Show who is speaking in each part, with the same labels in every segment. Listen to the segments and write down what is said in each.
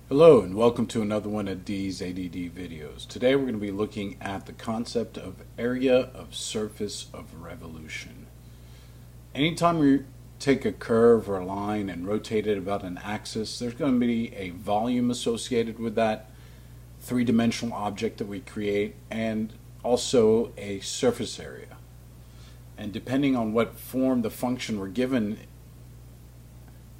Speaker 1: Hello and welcome to another one of D's ADD videos. Today we're going to be looking at the concept of area of surface of revolution. Anytime we take a curve or a line and rotate it about an axis, there's going to be a volume associated with that three-dimensional object that we create and also a surface area. And depending on what form the function we're given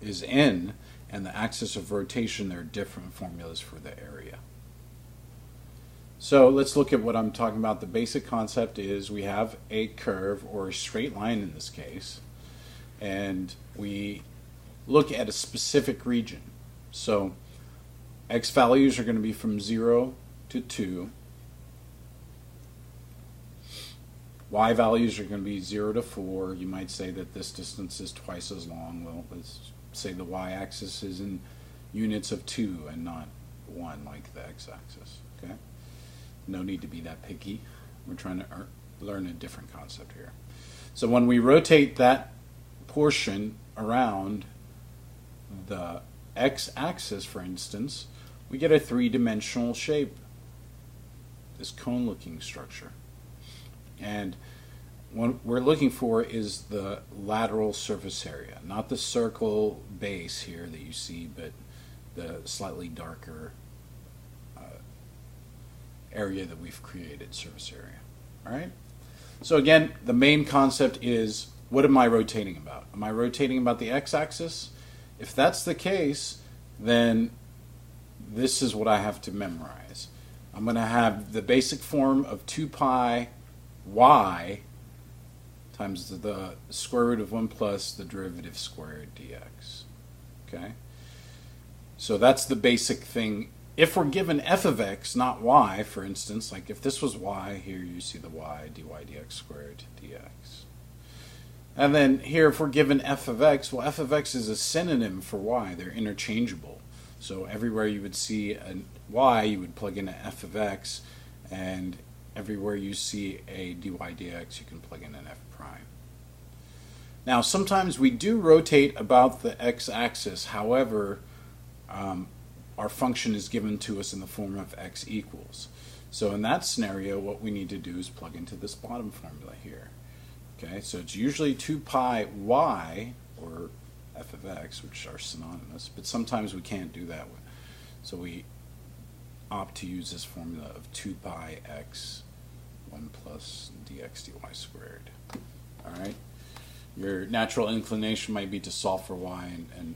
Speaker 1: is in, and the axis of rotation, there are different formulas for the area. So let's look at what I'm talking about. The basic concept is we have a curve, or a straight line in this case, and we look at a specific region. So x values are going to be from 0 to 2. Y values are going to be 0 to 4. You might say that this distance is twice as long. Well, let's say the y-axis is in units of 2 and not 1 like the x-axis. Okay? No need to be that picky. We're trying to learn a different concept here. So when we rotate that portion around the x-axis, for instance, we get a three-dimensional shape, this cone-looking structure. And what we're looking for is the lateral surface area, not the circle base here that you see, but the slightly darker area that we've created, surface area. All right? So again, the main concept is, what am I rotating about? Am I rotating about the x-axis? If that's the case, then this is what I have to memorize. I'm going to have the basic form of 2 pi y times the square root of 1 plus the derivative squared dx. Okay? So that's the basic thing. If we're given f of x, not y, for instance, like if this was y, here you see the y, dy dx squared dx. And then here, if we're given f of x, well, f of x is a synonym for y. They're interchangeable. So everywhere you would see a y, you would plug in a f of x, and everywhere you see a dy dx, you can plug in an f prime. Now, sometimes we do rotate about the x-axis. However, our function is given to us in the form of x equals. So in that scenario, what we need to do is plug into this bottom formula here. Okay, so it's usually 2 pi y, or f of x, which are synonymous, but sometimes we can't do that. So we opt to use this formula of 2 pi x 1 plus dx dy squared. All right. Your natural inclination might be to solve for y and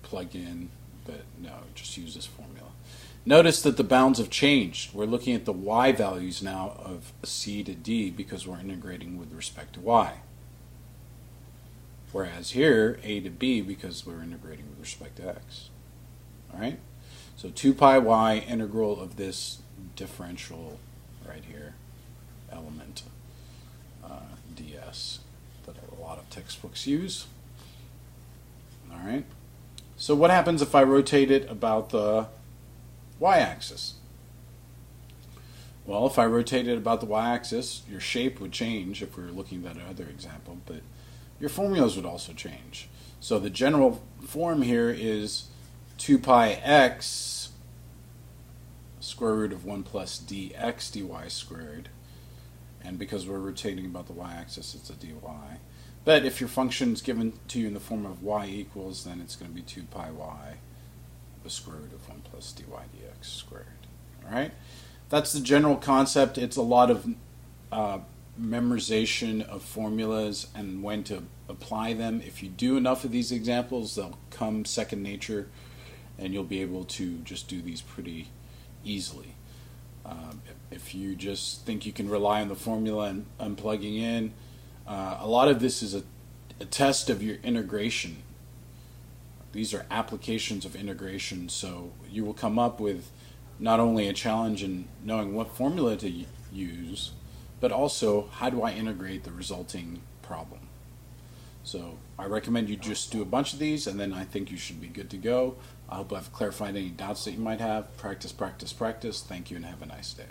Speaker 1: plug in, but no, just use this formula. Notice that the bounds have changed. We're looking at the y values now of c to d because we're integrating with respect to y. Whereas here, a to b because we're integrating with respect to x. All right. So 2 pi y integral of this differential right here element ds that a lot of textbooks use. All right. So what happens if I rotate it about the y-axis? Well, if I rotate it about the y-axis, your shape would change if we were looking at another example, but your formulas would also change. So the general form here is 2 pi x square root of 1 plus dx dy squared, and because we're rotating about the y-axis, it's a dy. But if your function is given to you in the form of y equals, then it's going to be 2 pi y the square root of 1 plus dy dx squared. All right? That's the general concept. It's a lot of memorization of formulas and when to apply them. If you do enough of these examples, they'll come second nature, and you'll be able to just do these pretty easily. If you just think you can rely on the formula and plugging in, a lot of this is a test of your integration. These are applications of integration, so you will come up with not only a challenge in knowing what formula to use, but also how do I integrate the resulting problem. So I recommend you just do a bunch of these, and then I think you should be good to go. I hope I've clarified any doubts that you might have. Practice, practice, practice. Thank you, and have a nice day.